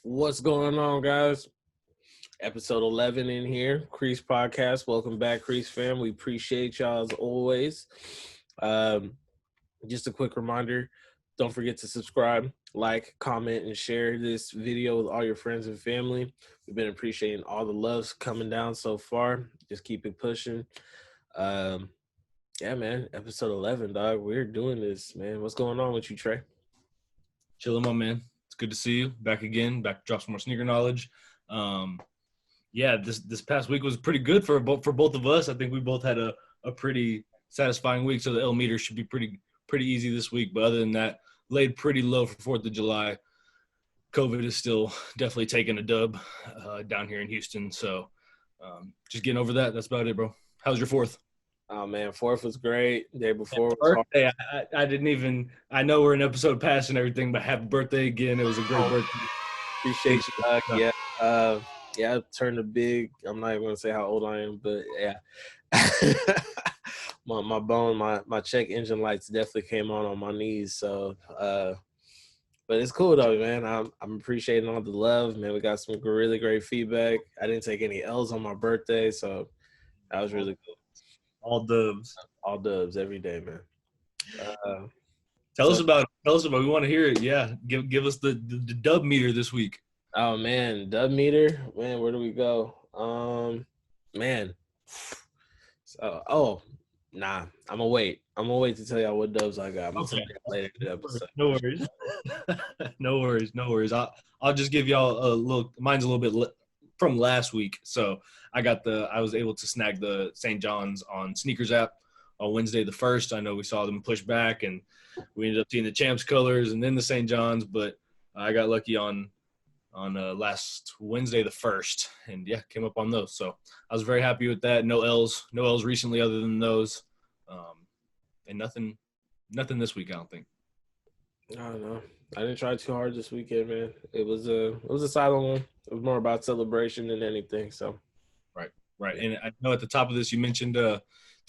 What's going on, guys? Episode 11 in here, Crease Podcast. Welcome back, Crease fam. We appreciate y'all as always. Just a quick reminder, don't forget to subscribe, like, comment, and share this video with all your friends and family. We've been appreciating all the loves coming down so far. Just keep it pushing. Yeah, man, episode 11, dog. We're doing this, man. What's going on with you, Trey? Chilling, my man. It's good to see you back again. Back to drop some more sneaker knowledge. Yeah, this past week was pretty good for both of us. I think we both had a pretty satisfying week, so the L meter should be pretty easy this week. But other than that, laid pretty low for 4th of July. COVID is still definitely taking a dub down here in Houston. So just getting over that. That's about it, bro. How's your 4th? Oh, man, 4th was great. Day before was hard. Birthday, I didn't even – I know we're an episode past and everything, but happy birthday again. It was a great birthday. Appreciate you, Doc. Yeah, I turned a big – I'm not even going to say how old I am, but yeah. my check engine lights definitely came on my knees. So, but it's cool, though, man. I'm appreciating all the love, man. We got some really great feedback. I didn't take any L's on my birthday, so that was really cool. All dubs. All dubs every day, man. Tell us about it. We want to hear it. Yeah. Give us the dub meter this week. Oh, man. Dub meter? Man, where do we go? Man. So, nah. I'm going to wait. I'm going to wait to tell y'all what dubs I got. I'm going to tell you later in the episode. No worries. No worries. I'll just give y'all a little – mine's a little bit from last week. So I was able to snag the St. John's on Sneakers app on Wednesday the 1st. I know we saw them push back and we ended up seeing the Champs colors and then the St. John's, but I got lucky on last Wednesday the 1st and yeah, came up on those. So I was very happy with that. No L's recently other than those. And nothing this week, I don't think. I don't know. I didn't try too hard this weekend, man. It was a silent one. It was more about celebration than anything. So, right. And I know at the top of this you mentioned to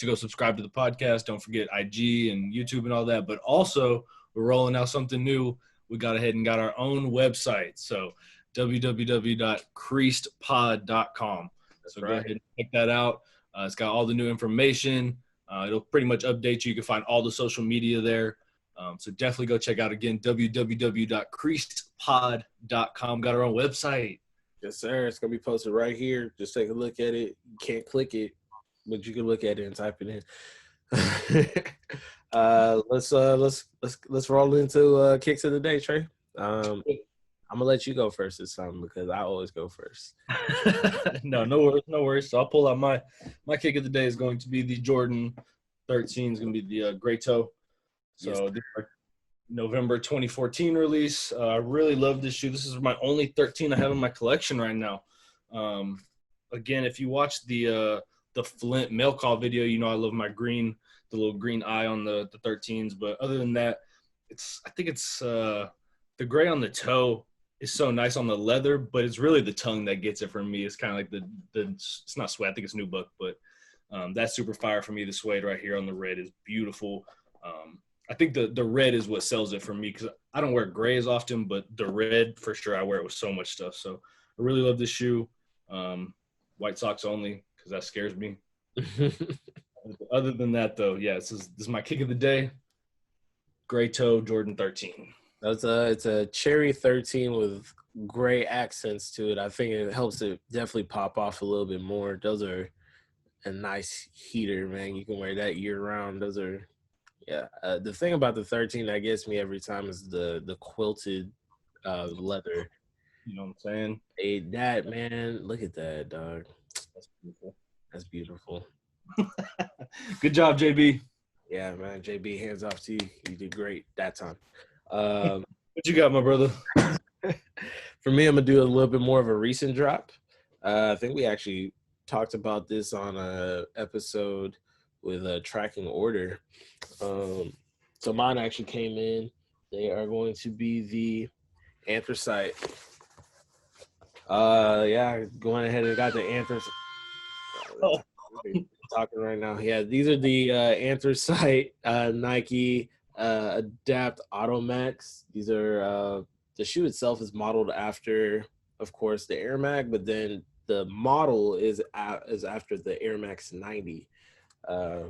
go subscribe to the podcast. Don't forget IG and YouTube and all that. But also we're rolling out something new. We got ahead and got our own website. So www.creasedpod.com. So go ahead and check that out. It's got all the new information. It'll pretty much update you. You can find all the social media there. So definitely go check out again, www.creasedpod.com. Got our own website. Yes, sir. It's going to be posted right here. Just take a look at it. You can't click it, but you can look at it and type it in. Let's roll into kicks of the day, Trey. I'm going to let you go first this time because I always go first. No worries. So I'll pull out my kick of the day is going to be the Jordan 13. It's going to be the gray toe. So yes. This is November 2014 release. I really love this shoe. This is my only 13 I have in my collection right now. Again, if you watch the Flint mail call video, you know I love my green, the little green eye on the 13s. But other than that, I think it's the gray on the toe is so nice on the leather, but it's really the tongue that gets it for me. It's kind of like the it's not suede. I think it's nubuck, but that's super fire for me. The suede right here on the red is beautiful. I think the red is what sells it for me because I don't wear gray as often, but the red for sure I wear it with so much stuff. So I really love this shoe. White socks only because that scares me. Other than that, though, yeah, this is my kick of the day. Gray toe Jordan 13. It's a cherry 13 with gray accents to it. I think it helps it definitely pop off a little bit more. Those are a nice heater, man. You can wear that year round. Those are. Yeah, the thing about the 13 that gets me every time is the quilted leather. You know what I'm saying? Hey, that, man, look at that, dog. That's beautiful. Good job, JB. Yeah, man, JB, hands off to you. You did great that time. What you got, my brother? For me, I'm going to do a little bit more of a recent drop. I think we actually talked about this on an episode with a tracking order. So mine actually came in. They are going to be the anthracite. Going ahead and got the anthracite. Oh. Talking right now. Yeah, these are the anthracite Nike Adapt Auto Max. These are the shoe itself is modeled after, of course, the Air Max, but then the model is after the Air Max 90. Uh,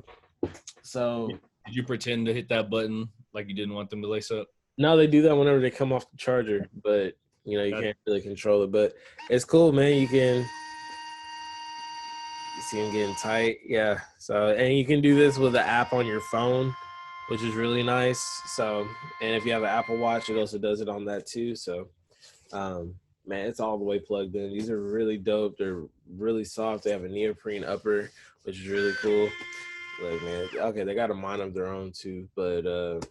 so Did you pretend to hit that button like you didn't want them to lace up? now they do that whenever they come off the charger, but you That, can't really control it. But it's cool, man. You see them getting tight, yeah. So and you can do this with the app on your phone, which is really nice. So and if you have an Apple Watch, it also does it on that too. So um, man, it's all the way plugged in. These are really dope. They're really soft. They have a neoprene upper, which is really cool. Like man, okay, they got a mind of their own too, but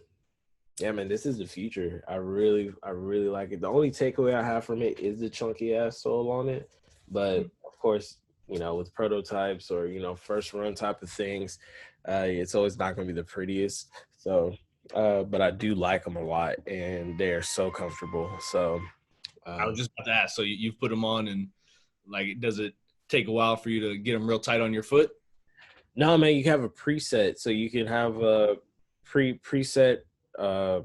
yeah, man, this is the future. I really like it. The only takeaway I have from it is the chunky ass sole on it. But of course, with prototypes or, first run type of things, it's always not going to be the prettiest. So, but I do like them a lot and they're so comfortable. So, I was just about to ask. So you've put them on, and like, does it take a while for you to get them real tight on your foot? no, man, you can have a preset. So you can have a preset, uh,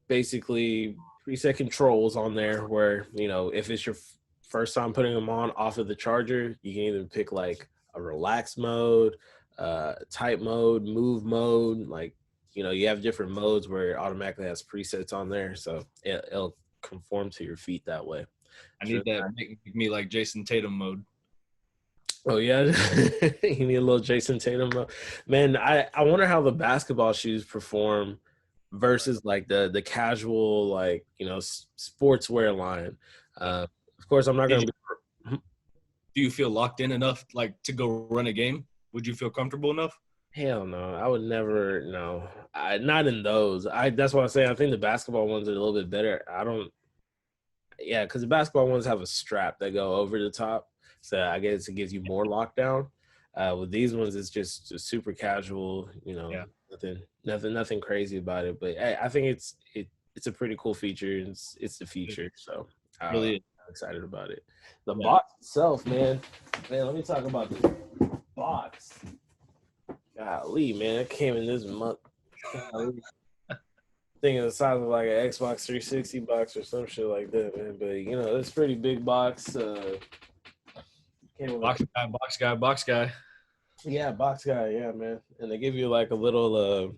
basically preset controls on there where, if it's your first time putting them on off of the charger, you can either pick like a relax mode, tight mode, move mode. Like, you have different modes where it automatically has presets on there. So it'll conform to your feet that way. I need that make me like Jason Tatum mode. Oh yeah, you need a little Jason Tatum mode. Man, I wonder how the basketball shoes perform versus like the casual, like, sportswear line. Of course, I'm not going to be. Do you feel locked in enough, like, to go run a game? Would you feel comfortable enough? Hell no, I would never. No, not in those. That's what I'm saying. I think the basketball ones are a little bit better. I don't. Yeah, because the basketball ones have a strap that go over the top, so I guess it gives you more lockdown. With these ones, it's just super casual. Yeah. Nothing crazy about it. But I think it's a pretty cool feature. It's the future, so Really, I'm excited about it. The box itself, man. Let me talk about the box. Golly, man, it came in this month. Thing of the size of like an Xbox 360 box or some shit like that, man. But it's a pretty big box. box guy. Yeah, box guy, yeah, man. And they give you like a little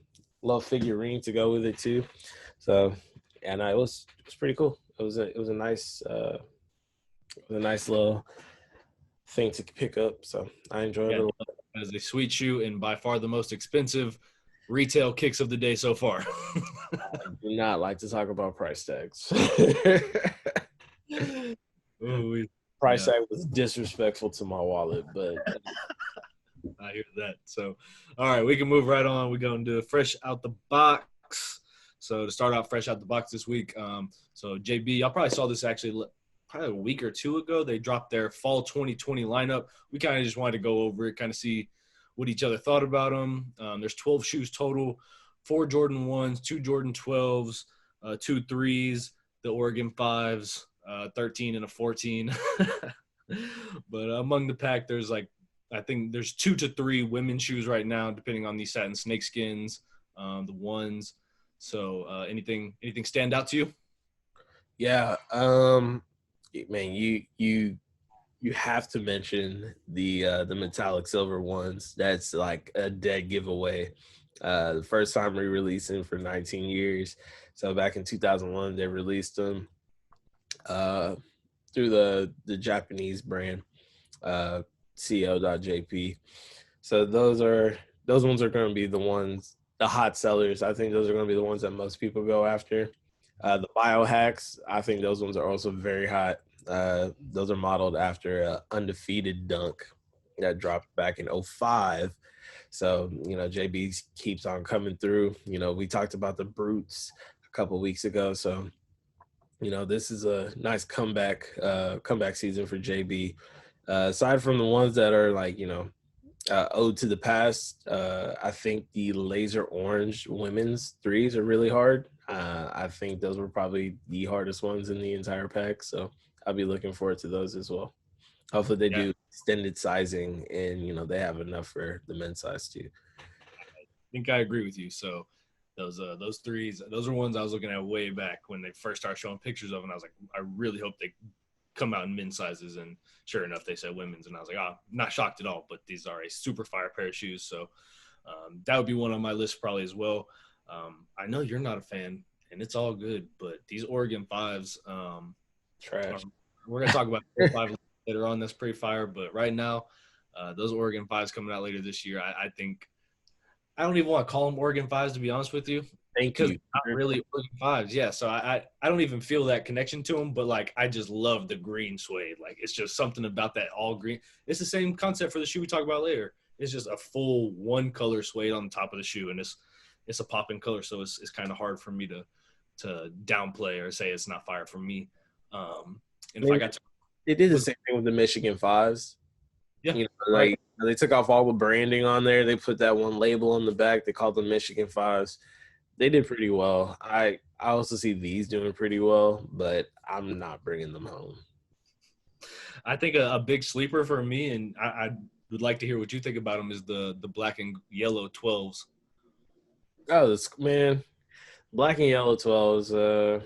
figurine to go with it too. So, and it was pretty cool. It was a nice little thing to pick up. So I enjoyed it a lot. As a sweet shoe and by far the most expensive retail kicks of the day so far. I do not like to talk about price tags. Price tag was disrespectful to my wallet, but I hear that. So, all right, we can move right on. We're going to do fresh out the box. So to start out fresh out the box this week, so JB, y'all probably saw this actually probably a week or two ago. They dropped their fall 2020 lineup. We kind of just wanted to go over it, kind of see what each other thought about them. There's 12 shoes total, 4 Jordan 1s, 2 Jordan 12s, 2 3s, the Oregon 5s, 13 and a 14. But among the pack, there's I think there's 2 to 3 women's shoes right now, depending on these satin snakeskins, the ones. So anything stand out to you? Yeah, man, you have to mention the metallic silver ones. That's like a dead giveaway. The first time re-releasing for 19 years. So back in 2001, they released them through the Japanese brand, co.jp. So those ones are going to be the hot sellers. I think those are going to be the ones that most people go after. The biohacks, I think those ones are also very hot. Those are modeled after Undefeated Dunk that dropped back in 2005. So, JB keeps on coming through. We talked about the Brutes a couple weeks ago. So, this is a nice comeback season for JB. Aside from the ones that are like, ode to the past, I think the laser orange women's 3s are really hard. I think those were probably the hardest ones in the entire pack. So I'll be looking forward to those as well. Hopefully they do extended sizing and, they have enough for the men's size too. I think I agree with you. So Those threes, those are ones I was looking at way back when they first started showing pictures of, and I was like, I really hope they come out in men's sizes. And sure enough, they said women's, and I was like, oh, not shocked at all. But these are a super fire pair of shoes, so that would be one on my list probably as well. I know you're not a fan, and it's all good, but these Oregon fives, Trash. we're gonna talk about five later on. That's pretty fire, but right now, those Oregon fives coming out later this year, I think I don't even want to call them Oregon fives, to be honest with you. Thank Because you. not really Oregon fives. Yeah. So I don't even feel that connection to them, but like I just love the green suede. Like it's just something about that all green. It's the same concept for the shoe we talk about later. It's just a full one color suede on the top of the shoe, and it's a popping color, so it's kind of hard for me to downplay or say it's not fire for me. And if I got to, they did the same thing with the Michigan fives. yeah, You know, right. like they took off all the branding on there. They put that one label on the back. They called them Michigan fives. They did pretty well. I also see these doing pretty well, but I'm not bringing them home. I think a big sleeper for me, and I would like to hear what you think about them, is the black and yellow 12s. Oh, this man, black and yellow 12s.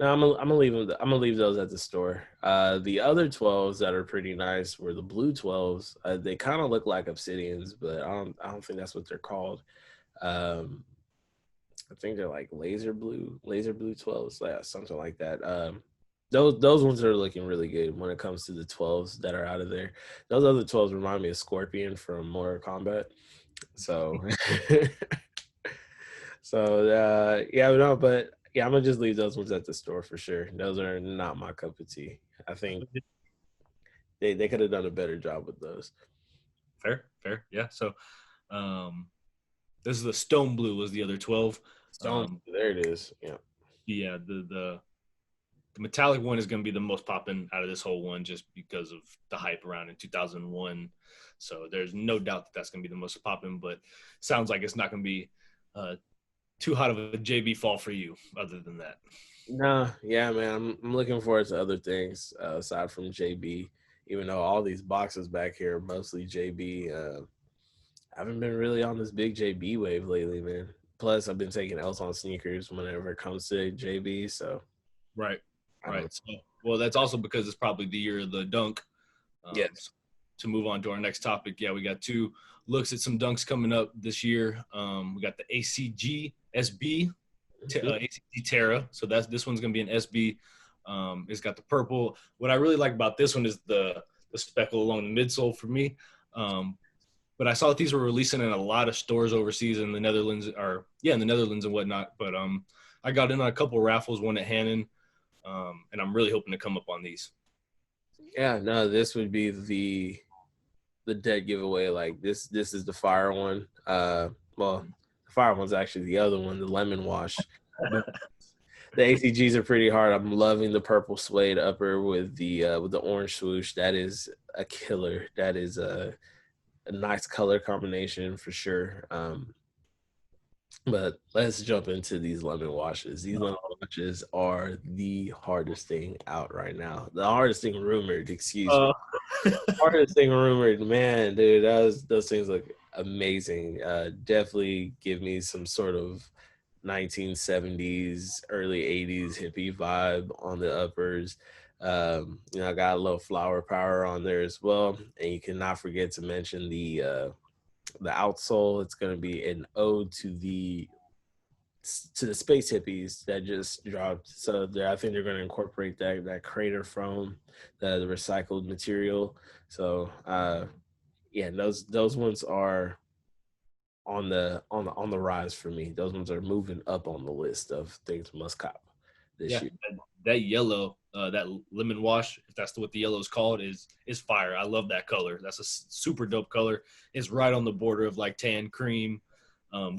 No, I'm gonna leave them. I'm gonna leave those at the store. The other 12s that are pretty nice were the blue 12s. They kind of look like obsidians, but I don't think that's what they're called. Um, I think they're like laser blue 12s, yeah, something like that. Those ones are looking really good when it comes to the 12s that are out of there. Those other 12s remind me of Scorpion from Mortal Kombat. So, yeah, no, but yeah, I'm gonna just leave those ones at the store for sure. Those are not my cup of tea. I think they could have done a better job with those. Fair, yeah. So, this is the stone blue was the other 12. Stone, there it is. Yeah, Yeah, the metallic one is going to be the most popping out of this whole one, just because of the hype around in 2001. So there's no doubt that that's going to be the most popping, but sounds like it's not going to be too hot of a JB fall for you. Other than that, no, yeah, man, I'm looking forward to other things aside from JB. Even though all these boxes back here are mostly JB, I haven't been really on this big JB wave lately, man. Plus, I've been taking L's on sneakers whenever it comes to JB. So, right. So, well, that's also because it's probably the year of the dunk. Yes. So to move on to our next topic, yeah, we got two looks at some dunks coming up this year. We got the ACG SB, ACG Terra. So this one's gonna be an SB. It's got the purple. What I really like about this one is the speckle along the midsole for me. But I saw that these were releasing in a lot of stores overseas in the Netherlands, in the Netherlands and whatnot. But I got in on a couple raffles, one at Hannon, and I'm really hoping to come up on these. Yeah, no, this would be the dead giveaway. Like this is the fire one. Well, the fire one's actually the other one, the lemon wash. The ACGs are pretty hard. I'm loving the purple suede upper with the orange swoosh. That is a killer. That is a nice color combination for sure. But let's jump into these lemon washes. These lemon washes are the hardest thing out right now. The hardest thing rumored, excuse me. Hardest thing rumored, man, dude. Those things look amazing. Definitely give me some sort of 1970s, early 80s hippie vibe on the uppers. I got a little flower power on there as well. And you cannot forget to mention the outsole. It's going to be an ode to the space hippies that just dropped. So I think they're going to incorporate that crater foam, the recycled material. So yeah, those ones are on the rise for me. Those ones are moving up on the list of things must cop this year. That yellow, that lemon wash, if that's what the yellow is called, is fire. I love that color. That's a super dope color. It's right on the border of like tan, cream,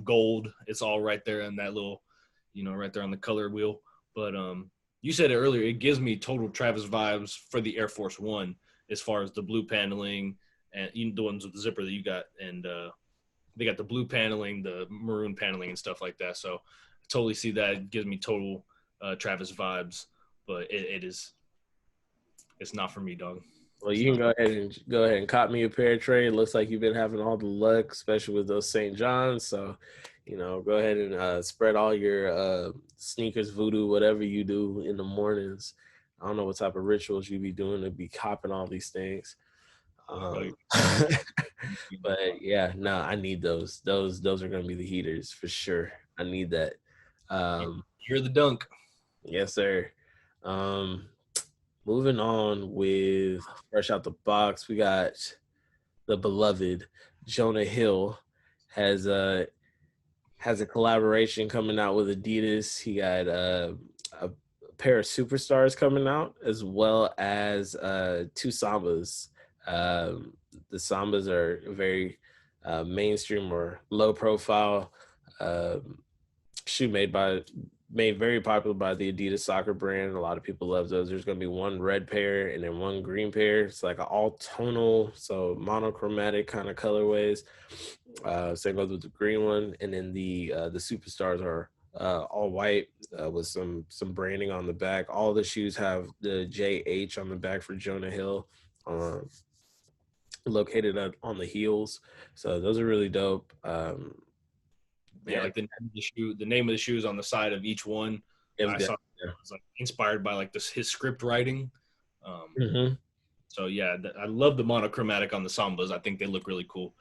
gold. It's all right there in that little, right there on the color wheel. But you said it earlier, it gives me total Travis vibes for the Air Force One as far as the blue paneling and even the ones with the zipper that you got. And they got the blue paneling, the maroon paneling and stuff like that. So I totally see that. It gives me total Travis vibes, but it's not for me, dog. Well, you can go ahead and cop me a pair, Trey. It looks like you've been having all the luck, especially with those St. John's. So, Go ahead and spread all your sneakers voodoo, whatever you do in the mornings. I don't know what type of rituals you be doing to be copping all these things. Like, But yeah, no, I need those. Those are gonna be the heaters for sure. I need that. Um, you're the dunk. yes, sir. Um, moving on with fresh out the box, we got the beloved Jonah Hill has a collaboration coming out with Adidas. He got a pair of superstars coming out as well as two Sambas. The Sambas are very mainstream or low profile shoe made very popular by the Adidas soccer brand. A lot of people love those. There's going to be one red pair and then one green pair. It's like an all tonal, so monochromatic kind of colorways. Same goes with the green one, and then the superstars are all white with some branding on the back. All the shoes have the JH on the back for Jonah Hill. Located on the heels, so those are really dope. Yeah, like the name of the shoe is on the side of each one. It was I good. saw it was like inspired by like his script writing. Mm-hmm. So yeah, I love the monochromatic on the Sambas. I think they look really cool.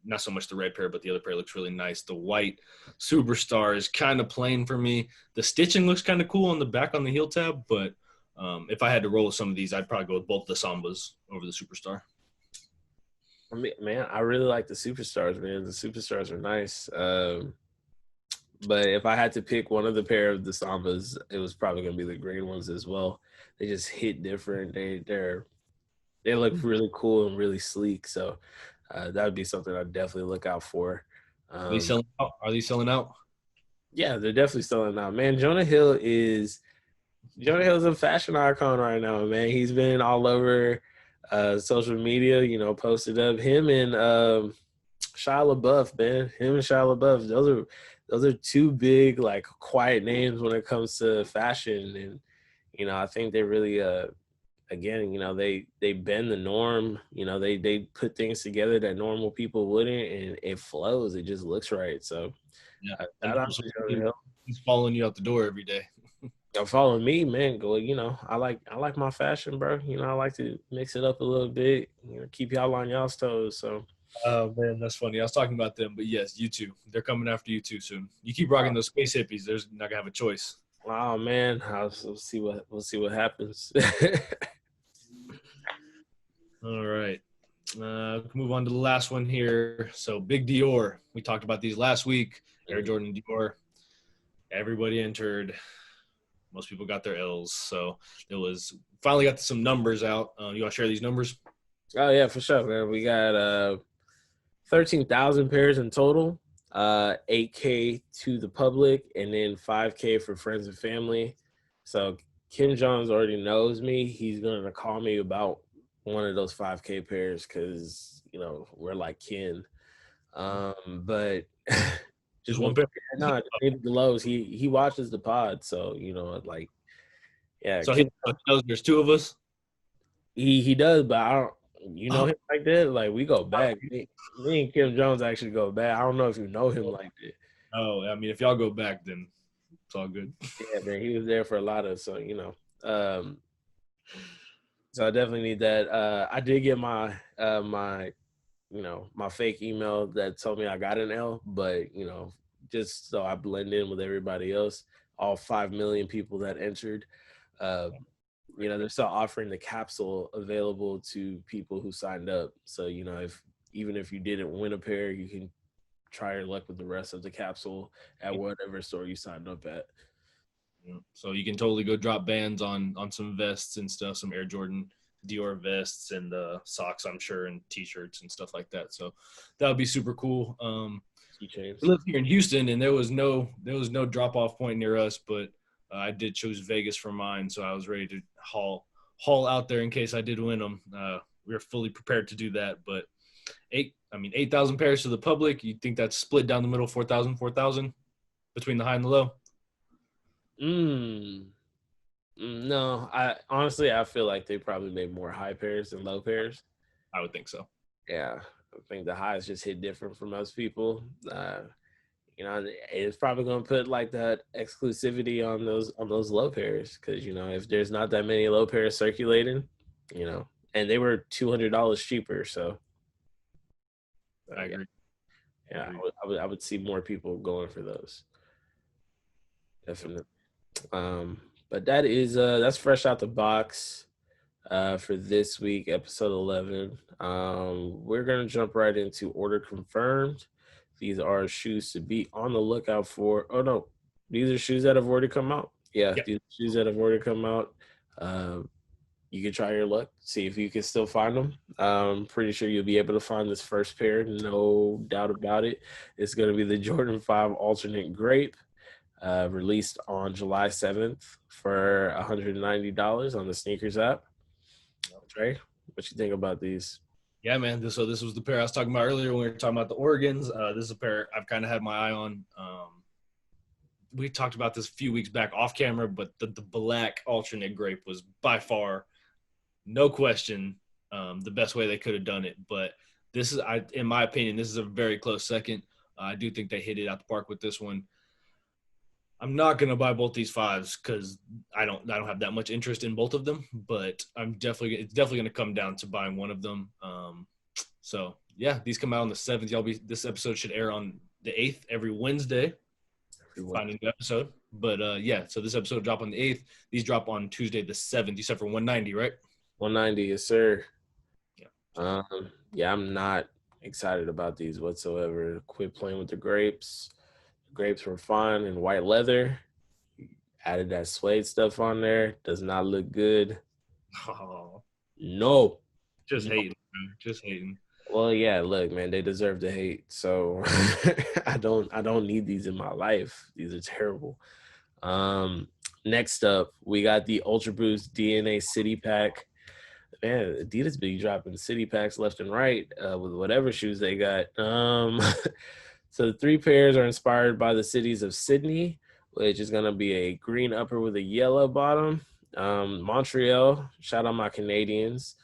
Not so much the red pair, but the other pair looks really nice. The white Superstar is kind of plain for me. The stitching looks kind of cool on the back on the heel tab, but if I had to roll with some of these, I'd probably go with both the Sambas over the Superstar. I mean, man, I really like the superstars, man. The superstars are nice. But if I had to pick one of the pair of the Sambas, it was probably gonna be the green ones as well. They just hit different. They look really cool and really sleek. So that would be something I'd definitely look out for. Are these selling out? Are these selling out? Yeah, they're definitely selling out. Man, Jonah Hill's a fashion icon right now, man. He's been all over social media, posted up him and Shia LaBeouf, man. Him and Shia LaBeouf, those are two big, like, quiet names when it comes to fashion. And, I think they really again, they bend the norm. They put things together that normal people wouldn't, and it flows. It just looks right. So Yeah, shout out to Jonah Hill. he's following you out the door every day. Follow me, man. Go, I like my fashion, bro. I like to mix it up a little bit. Keep y'all on y'all's toes. So, Oh man, that's funny. I was talking about them, but yes, you too. They're coming after you too soon. You keep rocking those space hippies. There's not gonna have a choice. oh man, we'll see what happens. All right. Move on to the last one here. So Big Dior. We talked about these last week. Air Jordan Dior. Everybody entered. Most people got their L's. So it was finally got some numbers out. You want to share these numbers? Oh yeah, for sure, man. We got 13,000 pairs in total. 8K to the public, and then 5K for friends and family. So Kim Jones already knows me. He's gonna call me about one of those 5K pairs because we're like kin. But Just one pair. no, David Delos, he watches the pod, so like, yeah. So he knows there's two of us. He does, but I don't. Him like that? Like, we go back. Me and Kim Jones actually go back. I don't know if you know him like that. Oh, I mean, if y'all go back, then it's all good. Yeah, man, he was there for a lot of, so so I definitely need that. I did get my my fake email that told me I got an L, but just so I blend in with everybody else, all 5 million people that entered. They're still offering the capsule available to people who signed up. So, even if you didn't win a pair, you can try your luck with the rest of the capsule at whatever store you signed up at. So you can totally go drop bands on some vests and stuff, some Air Jordan Dior vests and socks, I'm sure, and T-shirts and stuff like that. So that would be super cool. We live here in Houston, and there was no drop off point near us, but I did choose Vegas for mine, so I was ready to haul out there in case I did win them. We were fully prepared to do that, but 8,000 pairs to the public. You think that's split down the middle, 4,000 between the high and the low? No, I feel like they probably made more high pairs than low pairs. I would think so. Yeah, I think the highs just hit different for most people. You know, it's probably going to put like that exclusivity on those low pairs because you know if there's not that many low pairs circulating, you know, and they were $200 cheaper, so I yeah, agree. yeah, I would see more people going for those definitely. But that's fresh out the box for this week, episode 11. We're gonna jump right into order confirmed. These are shoes to be on the lookout for. Oh no, these are shoes that have already come out. Yeah, Yep. these are shoes that have already come out. Um, you can try your luck, see if you can still find them. Pretty sure you'll be able to find this first pair, no doubt about it. It's going to be the Jordan 5 alternate grape, released on July 7th for $190 on the sneakers app. Trey, what you think about these? Yeah, man. This was the pair I was talking about earlier when we were talking about the Oregons. This is a pair I've kind of had my eye on. We talked about this a few weeks back off camera, but the black alternate grape was by far, no question, the best way they could have done it. But this is, in my opinion, this is a very close second. I do think they hit it out the park with this one. I'm not gonna buy both these fives because I don't have that much interest in both of them. But it's definitely gonna come down to buying one of them. So yeah, these come out on the 7th. This episode should air on the 8th every Wednesday. Finding the episode, but yeah. So this episode drop on the 8th. These drop on Tuesday the 7th. You said for 190, right? 190, yes, sir. Yeah. Yeah, I'm not excited about these whatsoever. Quit playing with the grapes. Grapes were fine in white leather. Added that suede stuff on there. Does not look good. Oh, No. just No. hating, man. Just hating. Well, yeah, look, man, they deserve to hate. So I don't need these in my life. These are terrible. Next up, we got the Ultra Boost DNA City Pack. Man, Adidas be dropping city packs left and right with whatever shoes they got. So the three pairs are inspired by the cities of Sydney, which is gonna be a green upper with a yellow bottom. Montreal, shout out my Canadians.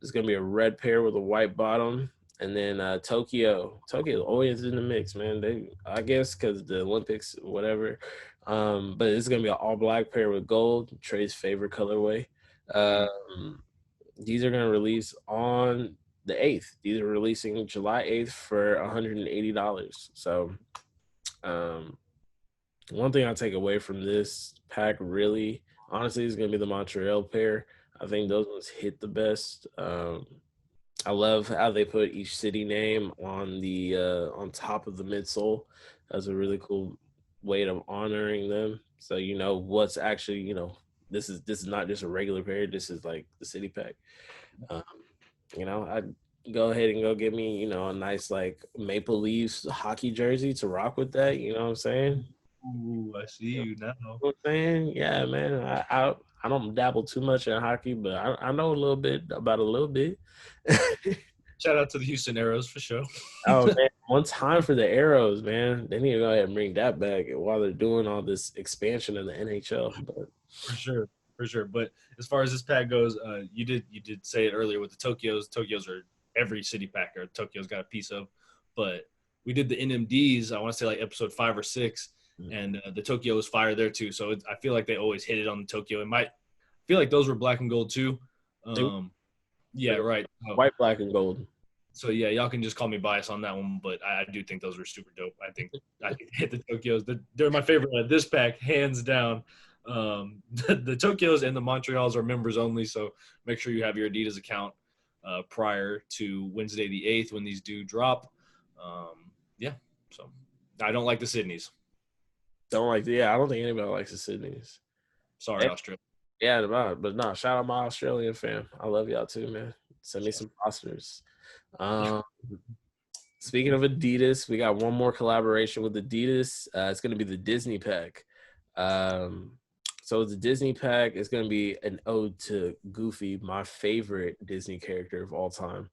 It's gonna be a red pair with a white bottom, and then Tokyo. Tokyo always in the mix, man. I guess, because the Olympics, whatever. But it's gonna be an all black pair with gold, Trey's favorite colorway. These are gonna release on the 8th. These are releasing July 8th for $180. So, one thing I take away from this pack, really, honestly, is gonna be the Montreal pair. I think those ones hit the best. I love how they put each city name on the on top of the midsole. That's a really cool way of honoring them. So you know what's actually, you know, this is not just a regular pair. This is like the city pack. Um, you know, I'd go ahead and go get me, you know, a nice like Maple Leafs hockey jersey to rock with that. You know what I'm saying? Ooh, I see You know you now. what I'm saying? Yeah, man. I don't dabble too much in hockey, but I know a little bit about a little bit. Shout out to the Houston Arrows for sure. Oh man, one time for the Arrows, man. They need to go ahead and bring that back while they're doing all this expansion in the NHL. But For sure, for sure. But as far as this pack goes, you did say it earlier with the Tokyos. Tokyos are every city pack or Tokyo's got a piece of. But we did the NMDs. I want to say like episode 5 or 6, and the Tokyo was fire there too. So I feel like they always hit it on the Tokyo. It might feel like those were black and gold too. Yeah, right. White, black, and gold. So yeah, y'all can just call me biased on that one, but I do think those were super dope. I think I hit the Tokyos. They're my favorite of this pack, hands down. The Tokyos and the Montreals are members only, so make sure you have your Adidas account prior to Wednesday the 8th when these do drop. Yeah, so I don't like the Sydneys. Don't like the, yeah, I don't think anybody likes the Sydneys. Sorry, Hey, Australia. yeah, but no, shout out my Australian fam. I love y'all too, man. Send me some posters. Speaking of Adidas, we got one more collaboration with Adidas. It's going to be the Disney pack. So the Disney pack is going to be an ode to Goofy, my favorite Disney character of all time.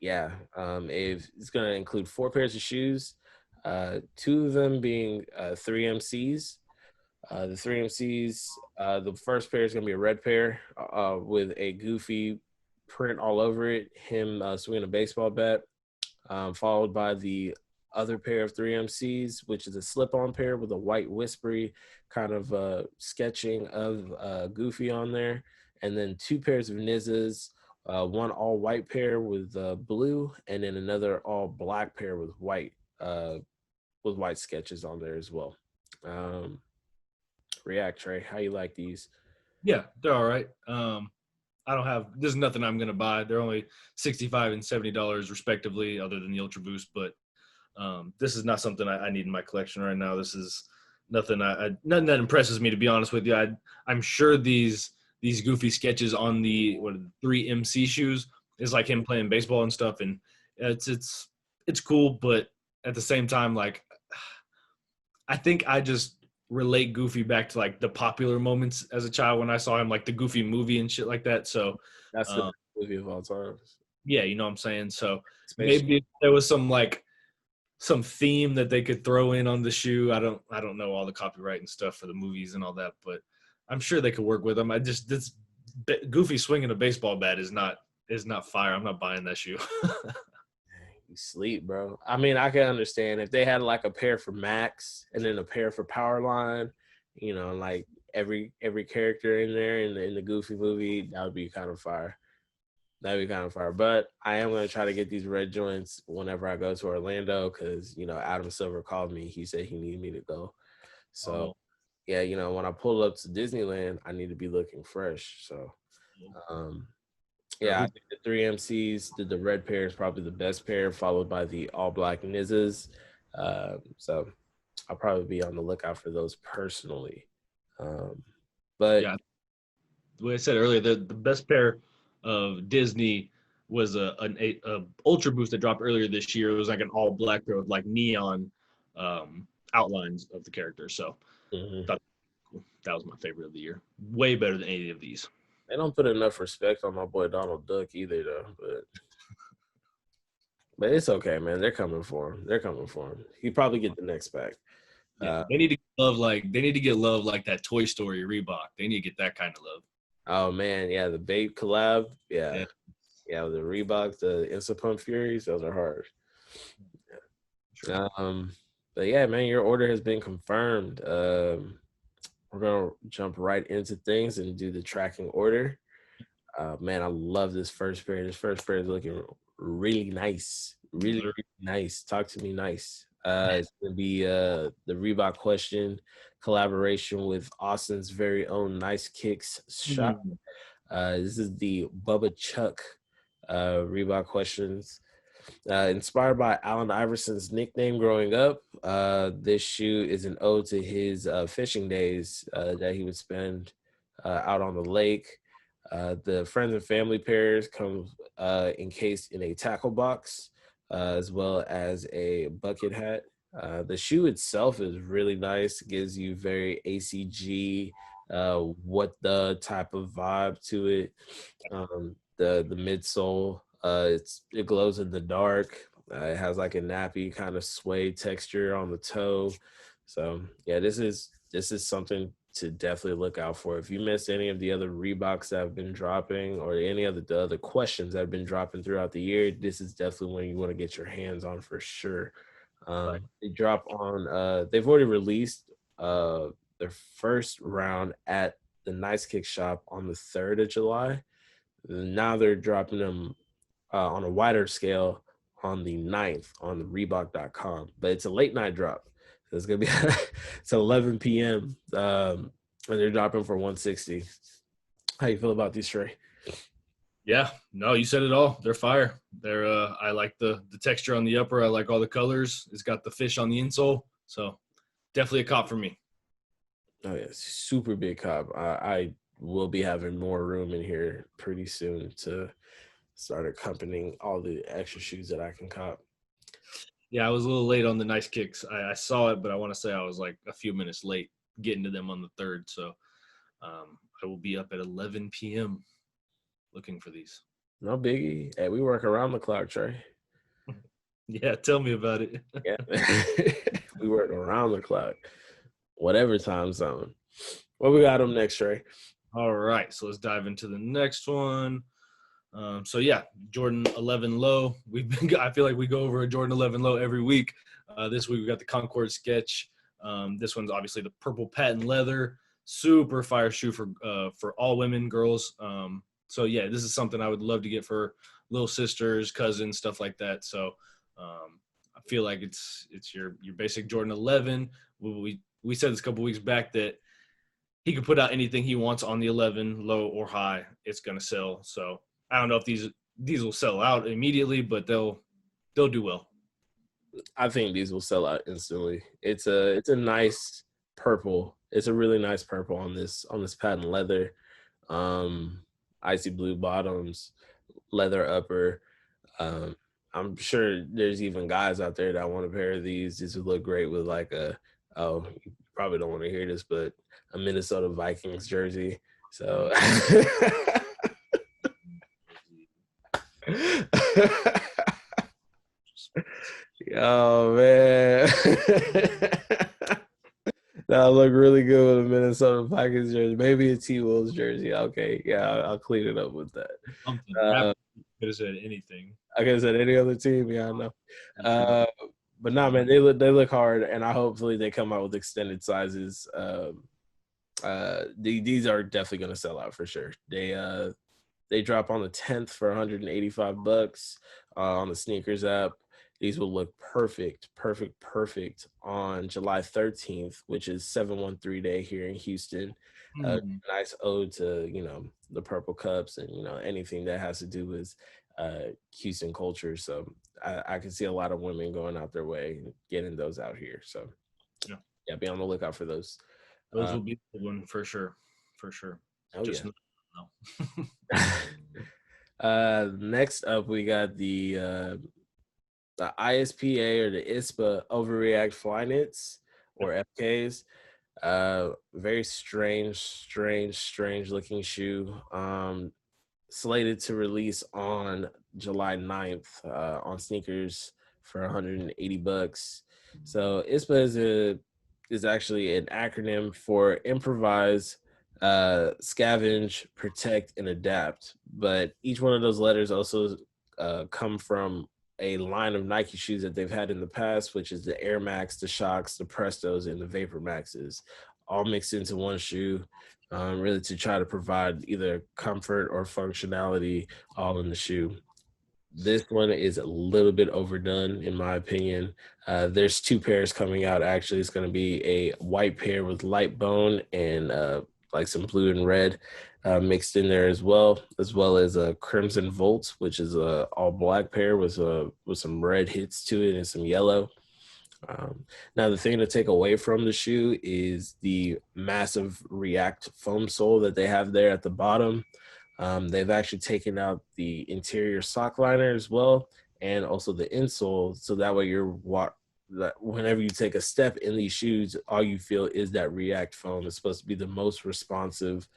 It's going to include 4 pairs of shoes, 2 of them being 3MCs. The 3MCs, the first pair is going to be a red pair with a Goofy print all over it, him swinging a baseball bat. followed by the other pair of 3MCs, which is a slip-on pair with a white whispery kind of sketching of Goofy on there, and then two pairs of Nizzas, one all white pair with blue, and then another all black pair with white sketches on there as well. React Trey, how you like these? Yeah, they're all right. I don't have. There's nothing I'm gonna buy. They're only $65 and $70 respectively, other than the Ultra Boost. But this is not something I need in my collection right now. This is nothing. Nothing that impresses me, to be honest with you. I'm sure these goofy sketches on the 3MC shoes is like him playing baseball and stuff, and it's cool. But at the same time, like I think I just relate Goofy back to like the popular moments as a child when I saw him, like the Goofy movie and shit like that. So That's the best movie of all time. yeah, you know what I'm saying? So Space maybe if there was some theme that they could throw in on the shoe. I don't know all the copyright and stuff for the movies and all that, but I'm sure they could work with them. This Goofy swinging a baseball bat is not fire. I'm not buying that shoe. You sleep, bro. I mean, I can understand if they had like a pair for Max and then a pair for Powerline, like every character in there in the Goofy movie, that would be kind of fire. That'd be kind of fire. But I am gonna try to get these red joints whenever I go to Orlando because Adam Silver called me. He said he needed me to go. So yeah, when I pull up to Disneyland, I need to be looking fresh. So yeah, I think the 3MCs, the red pair is probably the best pair, followed by the all black Nizzas. So I'll probably be on the lookout for those personally. But yeah, the way I said earlier, the best pair of Disney was a Ultra Boost that dropped earlier this year. It was like an all black pair with like neon outlines of the characters. So that was my favorite of the year. Way better than any of these. They don't put enough respect on my boy Donald Duck either, though. But it's okay, man. They're coming for him. He probably get the next pack. Yeah, they need to get love like that Toy Story Reebok. They need to get that kind of love. Oh man, yeah, the Babe collab, yeah, the Reeboks, the Instant Pump Furies, those are hard. Yeah. Sure. But yeah, man, your order has been confirmed. We're gonna jump right into things and do the tracking order. Man, I love this first pair. This first pair is looking really nice. Really, really nice. Talk to me nice. It's gonna be the Reebok Question collaboration with Austin's very own Nice Kicks shop. This is the Bubba Chuck Reebok Questions. Inspired by Allen Iverson's nickname growing up, this shoe is an ode to his fishing days that he would spend out on the lake. The friends and family pairs come encased in a tackle box, as well as a bucket hat. The shoe itself is really nice. It gives you very ACG, what the type of vibe to it. The midsole. It glows in the dark. It has like a nappy kind of suede texture on the toe. So yeah, this is something to definitely look out for. If you missed any of the other Reeboks that have been dropping or any of the other questions that have been dropping throughout the year, this is definitely one you want to get your hands on for sure. They drop on they've already released their first round at the Nice Kick shop on the 3rd of July. Now they're dropping them on a wider scale on the 9th on the Reebok.com, but it's a late night drop. So it's gonna be it's 11 p.m. And they're dropping for $160. How you feel about these, Trey? Yeah, no, you said it all. They're fire. They're I like the texture on the upper. I like all the colors. It's got the fish on the insole, so definitely a cop for me. Oh yeah, super big cop. I will be having more room in here pretty soon to start accompanying all the extra shoes that I can cop. Yeah, I was a little late on the Nice Kicks. I saw it, but I want to say I was like a few minutes late getting to them on the 3rd. So I will be up at 11 p.m. looking for these. No biggie. Hey, we work around the clock, Trey. Yeah, tell me about it. Yeah, we work around the clock, whatever time zone. What we got them next, Trey? All right, so let's dive into the next one. So yeah, Jordan 11 low. I feel like we go over a Jordan 11 low every week. This week we got the Concord Sketch. This one's obviously the purple patent leather, super fire shoe for all women, girls. So yeah, this is something I would love to get for little sisters, cousins, stuff like that. So I feel like it's your basic Jordan 11. We said this a couple weeks back that he could put out anything he wants on the 11, low or high. It's gonna sell. So I don't know if these will sell out immediately, but they'll do well. I think these will sell out instantly. It's a nice purple. It's a really nice purple on this patent leather. Icy blue bottoms, leather upper. I'm sure there's even guys out there that want a pair of these. This would look great with like you probably don't want to hear this, but a Minnesota Vikings jersey. So oh man. That'll look really good with a Minnesota Vikings jersey. Maybe a T Wolves jersey. Okay, yeah, I'll clean it up with that. Something. Could have said anything. I could have said any other team. Yeah, I know. But nah, man, they look hard, and hopefully they come out with extended sizes. These are definitely gonna sell out for sure. They drop on the 10th for $185 on the sneakers app. These will look perfect on July 13th, which is 713 Day here in Houston. Nice ode to, the Purple Cups and, anything that has to do with Houston culture. So I can see a lot of women going out their way and getting those out here. So yeah, be on the lookout for those. Those will be the one for sure. For sure. Oh, just no. Next up, we got the ISPA or the ISPA Overreact Flyknits or FKs. Very strange looking shoe. Slated to release on July 9th on sneakers for $180. So ISPA is actually an acronym for improvise, scavenge, protect, and adapt. But each one of those letters also come from a line of Nike shoes that they've had in the past, which is the Air Max, the Shocks, the Prestos, and the Vapor Maxes, all mixed into one shoe, really to try to provide either comfort or functionality all in the shoe. This one is a little bit overdone, in my opinion. There's two pairs coming out. Actually, it's going to be a white pair with light bone and like some blue and red mixed in there as well as a Crimson Volt, which is a all black pair with some red hits to it and some yellow. Now, the thing to take away from the shoe is the massive React foam sole that they have there at the bottom. They've actually taken out the interior sock liner as well, and also the insole, so that way whenever you take a step in these shoes, all you feel is that React foam. Is supposed to be the most responsive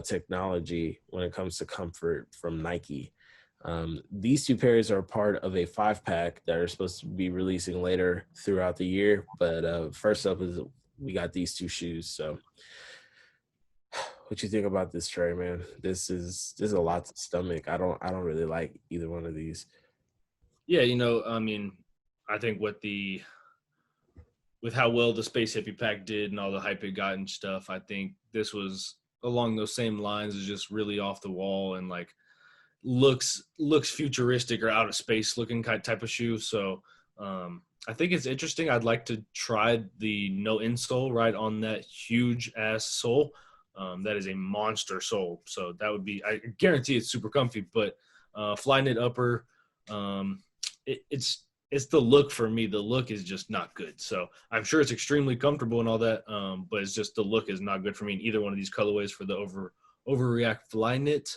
technology when it comes to comfort from Nike. These two pairs are part of a 5-pack that are supposed to be releasing later throughout the year. But first up is we got these two shoes. So what you think about this, Trey, man? This is a lot to stomach. I don't really like either one of these. Yeah, I mean, I think with how well the Space Hippie Pack did and all the hype it got and stuff, I think this was along those same lines. Is just really off the wall and like looks futuristic or out of space looking type of shoe. So I think it's interesting. I'd like to try the no insole right on that huge ass sole. That is a monster sole. So that would be, I guarantee it's super comfy, but Flyknit upper, it's the look for me. The look is just not good. So I'm sure it's extremely comfortable and all that, but it's just the look is not good for me in either one of these colorways for the Overreact Flyknit.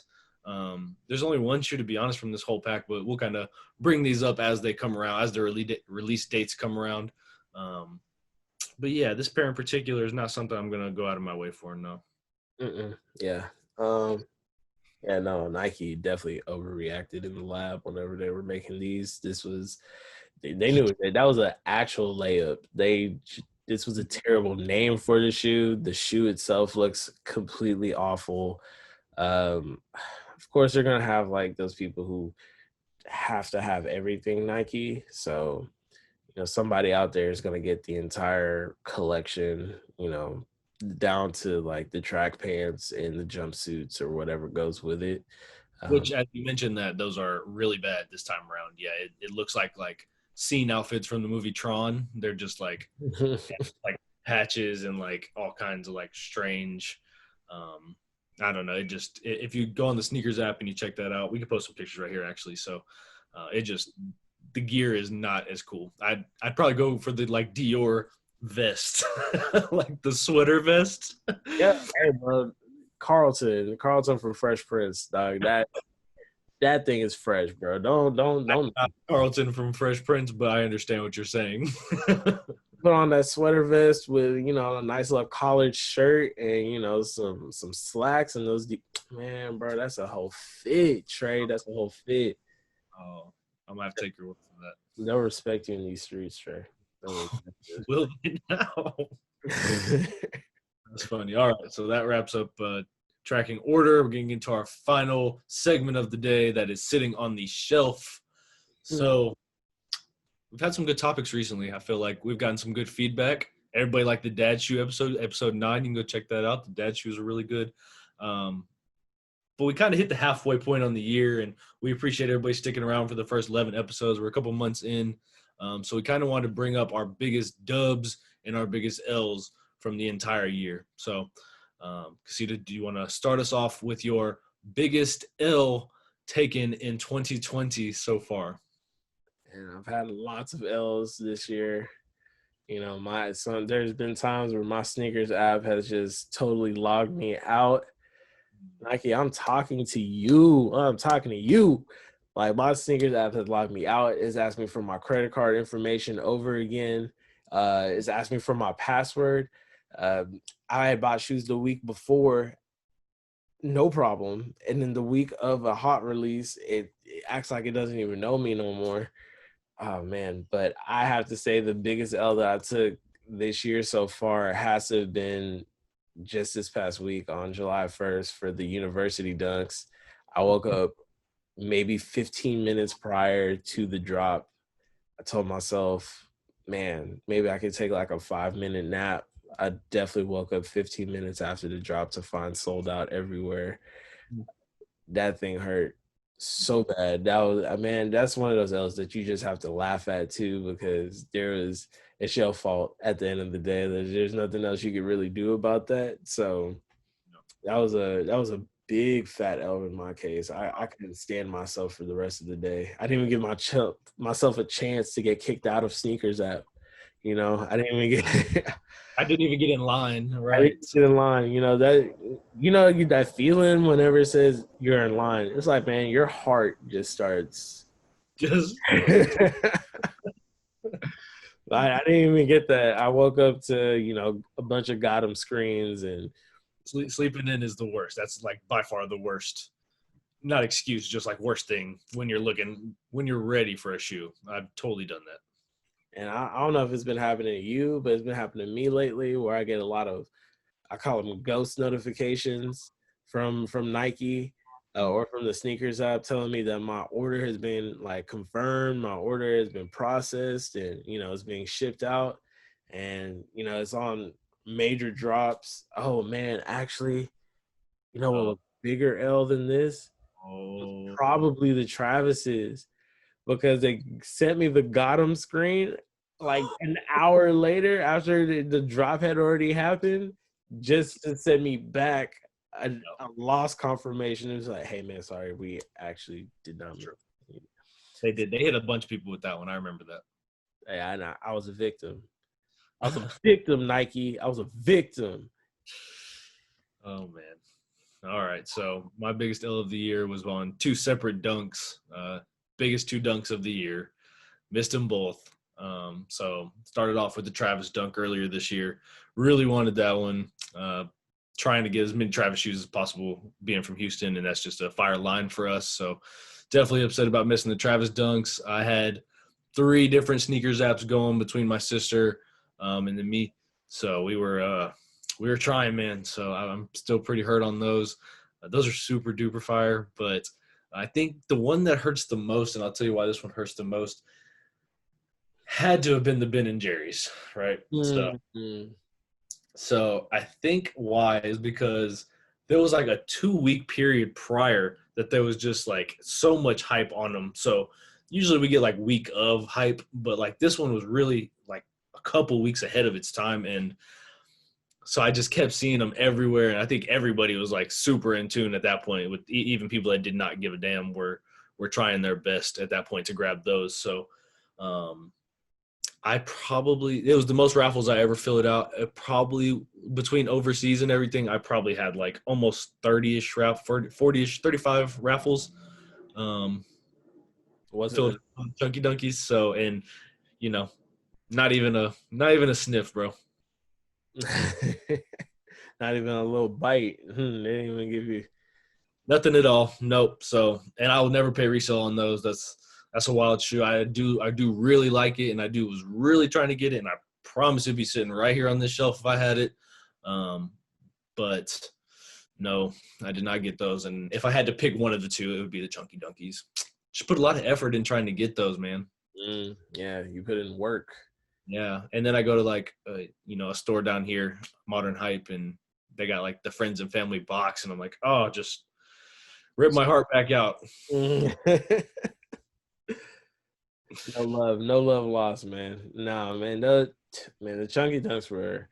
There's only one shoe, to be honest, from this whole pack, but we'll kind of bring these up as they come around, as the release dates come around. But yeah, this pair in particular is not something I'm going to go out of my way for, no. Yeah. Yeah, no, Nike definitely overreacted in the lab whenever they were making these. They knew that was an actual layup. This was a terrible name for the shoe. The shoe itself looks completely awful. of course, they're gonna have like those people who have to have everything Nike. So, somebody out there is gonna get the entire collection, down to like the track pants and the jumpsuits or whatever goes with it. Which, as you mentioned, that those are really bad this time around. Yeah, it looks like scene outfits from the movie Tron. They're just like patches and like all kinds of like strange. I don't know. If you go on the sneakers app and you check that out, we can post some pictures right here actually. So the gear is not as cool. I'd probably go for the like Dior vest, like the sweater vest. Yeah, hey, bro. Carlton from Fresh Prince, dog. That thing is fresh, bro. Don't Not Carlton from Fresh Prince, but I understand what you're saying. put on that sweater vest with a nice little collared shirt and some slacks and those. Man, bro, that's a whole fit, Trey. That's a whole fit. Oh, I'm gonna have to take your word for that. No respect you in these streets, Trey. Will they now? That's funny. All right, so that wraps up tracking order. We're getting into our final segment of the day that is sitting on the shelf. So we've had some good topics recently. I feel like we've gotten some good feedback. Everybody liked the Dad Shoe episode 9. You can go check that out. The Dad Shoes are really good. But we kind of hit the halfway point on the year, and we appreciate everybody sticking around for the first 11 episodes. We're a couple months in. So we kind of wanted to bring up our biggest dubs and our biggest L's from the entire year. So, Casita, do you want to start us off with your biggest L taken in 2020 so far? And I've had lots of L's this year. There's been times where my sneakers app has just totally logged me out. Nike, I'm talking to you. Like, my sneakers app has logged me out. It's asked me for my credit card information over again. It's asked me for my password. I had bought shoes the week before, no problem. And then the week of a hot release, it acts like it doesn't even know me no more. Oh, man. But I have to say the biggest L that I took this year so far has to have been just this past week on July 1st for the university dunks. I woke up maybe 15 minutes prior to the drop. I told myself, man, maybe I could take like a 5-minute nap. I definitely woke up 15 minutes after the drop to find sold out everywhere. That thing hurt so bad. That's one of those L's that you just have to laugh at too, because it's your fault at the end of the day. There's nothing else you could really do about that. So that was a big fat L in my case. I couldn't stand myself for the rest of the day. I didn't even give myself a chance to get kicked out of sneakers app. I didn't even get I didn't even get in line, right? I didn't get in line. That feeling whenever it says you're in line. It's like, man, your heart just starts. I didn't even get that. I woke up to a bunch of Gotham screens, and sleeping in is the worst. That's like by far the worst. Not excuse, just like worst thing when you're ready for a shoe. I've totally done that. And I don't know if it's been happening to you, but it's been happening to me lately where I get a lot of, I call them ghost notifications from Nike or from the sneakers app telling me that my order has been like confirmed, my order has been processed, and it's being shipped out, and it's on major drops. Oh man, actually, what was bigger L than this? Probably the Travis's. Because they sent me the Gotham screen like an hour later after the drop had already happened, just to send me back a lost confirmation. It was like, hey, man, sorry, we actually did not. They did. They hit a bunch of people with that one. I remember that. Yeah, I was a victim. I was a victim, Nike. I was a victim. Oh, man. All right. So my biggest L of the year was on 2 separate dunks. Biggest 2 dunks of the year. Missed them both. So started off with the Travis dunk earlier this year. Really wanted that one. Trying to get as many Travis shoes as possible, being from Houston, and that's just a fire line for us. So definitely upset about missing the Travis dunks. I had 3 different sneakers apps going between my sister and then me. So we were trying, man. So I'm still pretty hurt on those. Those are super duper fire. But I think the one that hurts the most, and I'll tell you why this one hurts the most, had to have been the Ben and Jerry's, right? Mm-hmm. So I think why is because there was like a 2 week period prior that there was just like so much hype on them. So usually we get like week of hype, but like this one was really like a couple weeks ahead of its time. And so I just kept seeing them everywhere. And I think everybody was like super in tune at that point with even people that did not give a damn were trying their best at that point to grab those. So, it was the most raffles I ever filled out. Probably between overseas and everything, I probably had like almost 30-ish 40-ish, 35 raffles. Wasn't Filled chunky donkeys. So, and you know, not even a sniff, bro. it? Not even a little bite. They didn't even give you. Nothing at all. Nope. So, and I will never pay resale on those. That's a wild shoe. I do really like it, and was really trying to get it, and I promise it'd be sitting right here on this shelf if I had it. But no, I did not get those. And if I had to pick one of the two, it would be the Chunky Donkeys. Just put a lot of effort in trying to get those, man. Yeah, you put in work. Yeah, and then I go to like a store down here, Modern Hype, and they got like the friends and family box, and I'm like, oh, just rip my heart back out. No love lost, man. Nah, man, the Chunky Dunks were.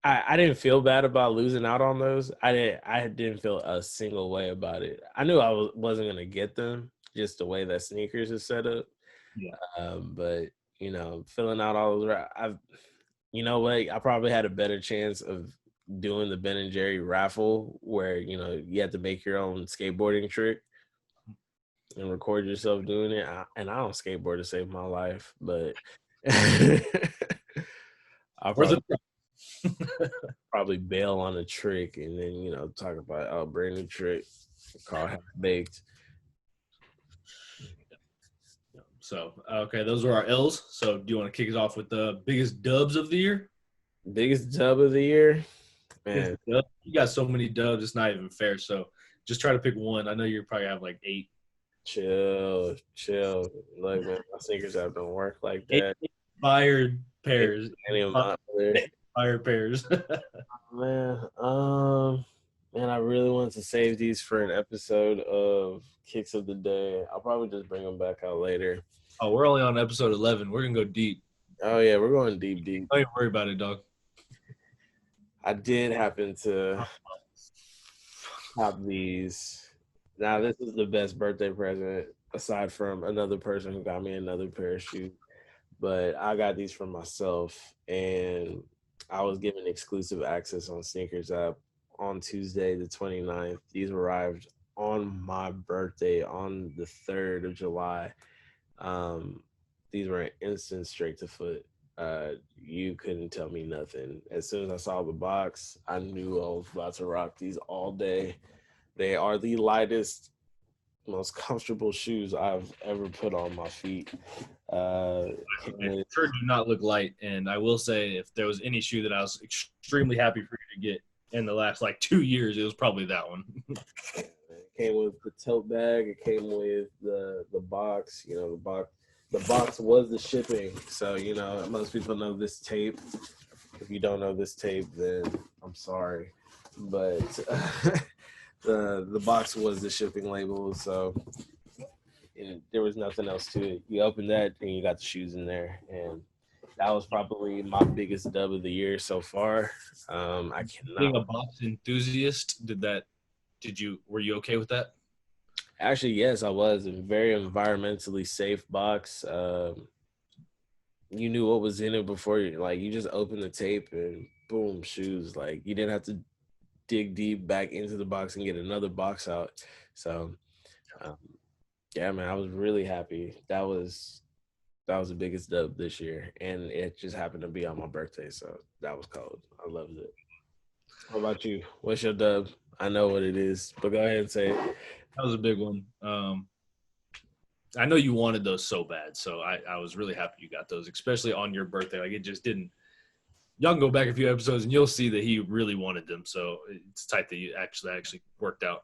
I didn't feel bad about losing out on those. I didn't feel a single way about it. I knew wasn't gonna get them just the way that sneakers is set up. Yeah. But filling out all those, I probably had a better chance of doing the Ben and Jerry raffle where you had to make your own skateboarding trick and record yourself doing it. And I don't skateboard to save my life, but I'll probably bail on a trick and then talk about brand new trick, call half baked. So okay, those were our L's. So do you want to kick us off with the biggest dubs of the year? Biggest dub of the year, man. You got so many dubs, it's not even fair. So just try to pick one. I know you probably have like 8. Chill. Like, man, my sneakers app don't work like that. 8 fired pairs. Fired pairs. Man, I really want to save these for an episode of Kicks of the Day. I'll probably just bring them back out later. Oh, we're only on episode 11. We're gonna go deep. Oh yeah, we're going deep. Don't even worry about it, dog. I did happen to pop these. Now, this is the best birthday present aside from another person who got me another pair of shoes. But I got these for myself, and I was given exclusive access on Sneakers app on Tuesday, the 29th. These arrived on my birthday on the 3rd of July. These were an instant straight to foot. You couldn't tell me nothing. As soon as I saw the box, I knew I was about to rock these all day. They are the lightest, most comfortable shoes I've ever put on my feet. They sure do not look light. And I will say, if there was any shoe that I was extremely happy for you to get in the last like 2 years, it was probably that one. It came with the tote bag. It came with the box. The box was the shipping. So most people know this tape. If you don't know this tape, then I'm sorry, but the box was the shipping label. So there was nothing else to it. You opened that and you got the shoes in there, and that was probably my biggest dub of the year so far. I cannot. Being a box enthusiast, were you okay with that? Actually, yes, I was. A very environmentally safe box. You knew what was in it before you just opened the tape and boom, shoes. Like, you didn't have to dig deep back into the box and get another box out. So, yeah, man, I was really happy. That was the biggest dub this year, and it just happened to be on my birthday, so that was cold. I loved it. What about you? What's your dub? I know what it is, but go ahead and say it. That was a big one. I know you wanted those so bad, so I was really happy you got those, especially on your birthday. Like, it just didn't y'all can go back a few episodes and you'll see that he really wanted them. So it's tight that you actually worked out.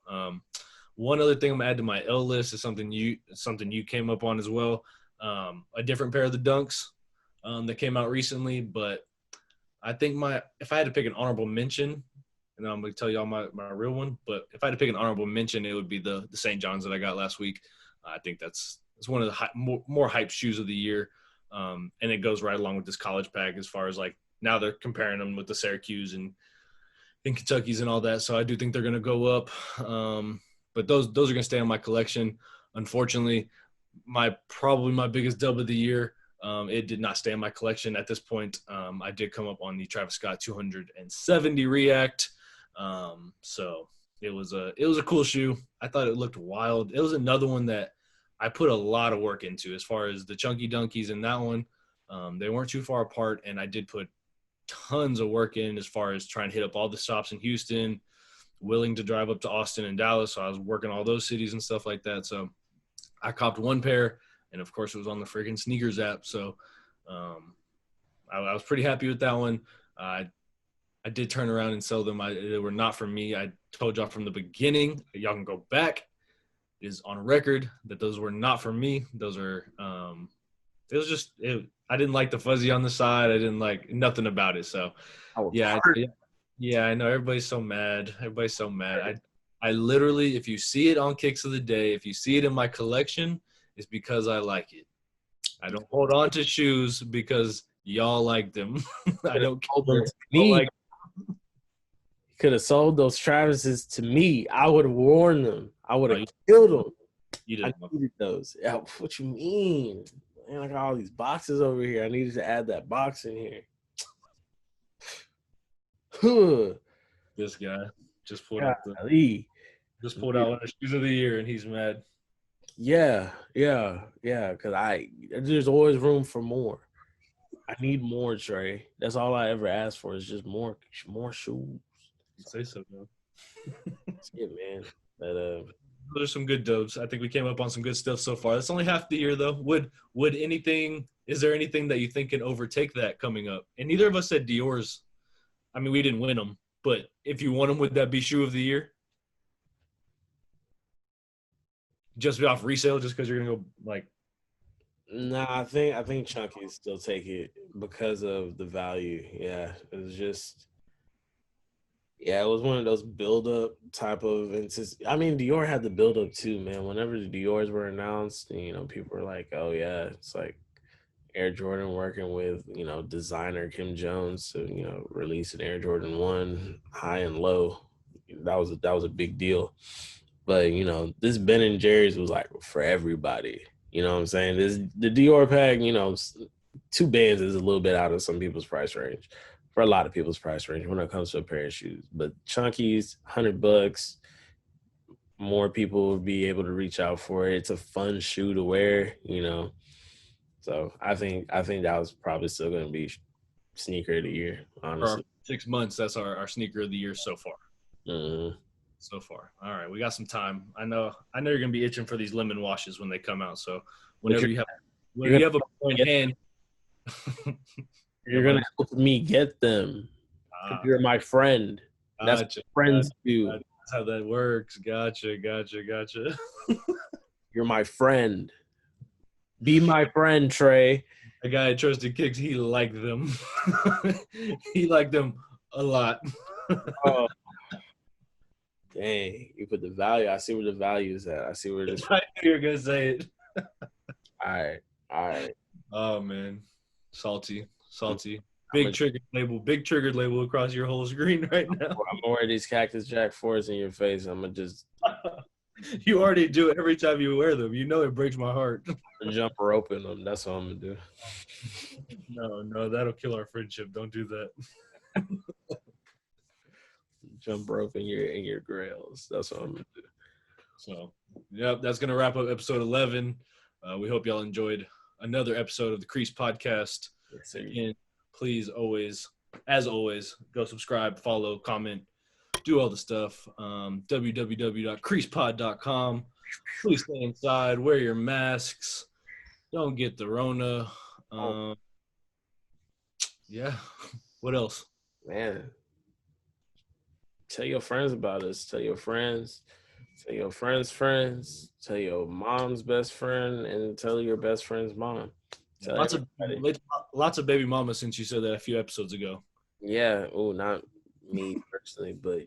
One other thing I'm gonna add to my L list is something you came up on as well. A different pair of the Dunks that came out recently, but I think if I had to pick an honorable mention, and I'm gonna tell y'all my real one, but if I had to pick an honorable mention, it would be the St. John's that I got last week. I think it's one of the more hyped shoes of the year, and it goes right along with this college pack as far as like now they're comparing them with the Syracuse and Kentucky's and all that. So I do think they're gonna go up, but those are gonna stay in my collection. Unfortunately, probably my biggest dub of the year. It did not stay in my collection at this point. I did come up on the Travis Scott 270 React. So it was a cool shoe. I thought it looked wild. It was another one that I put a lot of work into as far as the chunky dunkies in that one. They weren't too far apart, and I did put tons of work in as far as trying to hit up all the stops in Houston, willing to drive up to Austin and Dallas. So I was working all those cities and stuff like that. So I copped one pair, and of course it was on the freaking sneakers app. So I was pretty happy with that one. I did turn around and sell them. They were not for me. I told y'all from the beginning, y'all can go back. It is on record that those were not for me. Those are it was just I didn't like the fuzzy on the side. I didn't like nothing about it. So yeah, I know everybody's so mad. I literally, if you see it on Kicks of the Day, if you see it in my collection, it's because I like it. I don't hold on to shoes because y'all like them. I don't care. Me. Could have sold those Travises to me. I would have worn them. I would have killed them. You didn't. I needed those. Yeah, what you mean? Man, I got all these boxes over here. I needed to add that box in here. This guy just pulled out one of the shoes of the year, and he's mad. Yeah. Because there's always room for more. I need more, Trey. That's all I ever ask for is just more shoes. You say so, man. That's it, man. But those are some good dubs. I think we came up on some good stuff so far. That's only half the year, though. Is there anything that you think can overtake that coming up? And neither of us said Dior's. I mean, we didn't win them, but if you won them, would that be shoe of the year? Just be off resale, just because you're gonna go like. Nah, I think Chunky still take it because of the value. Yeah, it was just. Yeah, it was one of those build-up type of. I mean, Dior had the build-up too, man. Whenever the Dior's were announced, people were like, "Oh yeah, it's like Air Jordan working with designer Kim Jones to release an Air Jordan 1 high and low." That was a big deal. But this Ben and Jerry's was like for everybody. You know what I'm saying? The Dior pack, 2 bands is a little bit out of some people's price range. For a lot of people's price range when it comes to a pair of shoes. But Chunky's, $100, more people will be able to reach out for it. It's a fun shoe to wear, So I think that was probably still going to be sneaker of the year, honestly. For 6 months, that's our sneaker of the year so far. Mm-hmm. So far. All right, we got some time. I know you're going to be itching for these lemon washes when they come out. So whenever you have a point in hand. You're going to help me get them. You're my friend. That's what friends do. That's how that works. Gotcha. You're my friend. Be my friend, Trey. The guy at Trusted Kicks, he liked them. He liked them a lot. Oh. Dang, you put the value. I see where the value is at. I see where this. I knew you were going to say it. All right. Oh, man. Salty. Big triggered label across your whole screen right now. I'm gonna wear these Cactus Jack 4s in your face. I'm gonna just. You already do it every time you wear them. It breaks my heart. Jump rope in them. That's what I'm gonna do. No, that'll kill our friendship. Don't do that. Jump rope in your grails. That's what I'm gonna do. So, yep, that's gonna wrap up episode 11. We hope y'all enjoyed another episode of the Crease Podcast. Yes, again, please as always, go subscribe, follow, comment, do all the stuff. www.creasepod.com. Please stay inside, wear your masks, don't get the Rona. Yeah. What else? Man, tell your friends about us. Tell your friends. Tell your friends' friends. Tell your mom's best friend, and tell your best friend's mom. Yeah, Tell everybody. lots of baby mamas since you said that a few episodes ago. Yeah. Oh, not me personally, but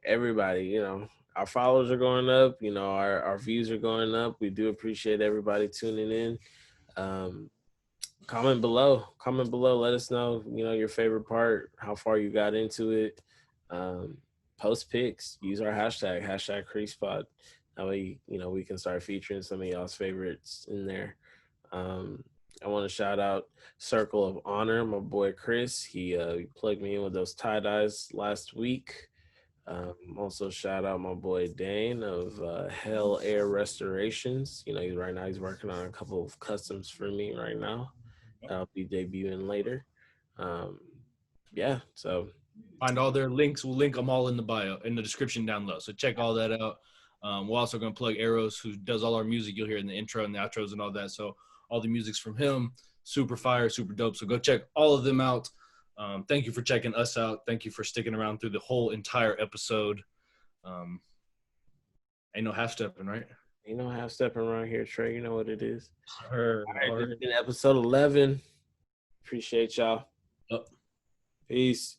everybody. Our followers are going up. Our views are going up. We do appreciate everybody tuning in. Um, comment below. Comment below. Let us know. Your favorite part. How far you got into it. Um, Post pics. Use our hashtag CreasePod. That way, we can start featuring some of y'all's favorites in there. Um, I want to shout out Circle of Honor, my boy Chris. He plugged me in with those tie dyes last week. Also shout out my boy Dane of Hell Air Restorations. Right now he's working on a couple of customs for me right now. I'll be debuting later. Um, yeah, so Find all their links. We'll link them all in the bio, in the description down below. So check all that out. We're also going to plug Eros, who does all our music. You'll hear in the intro and the outros and all that. So all the music's from him. Super fire, super dope. So go check all of them out. Thank you for checking us out. Thank you for sticking around through the whole entire episode. Ain't no half stepping, right? ain't no half stepping around here, Trey. You know what it is. All All right, this has been episode 11. Appreciate y'all. right. Peace.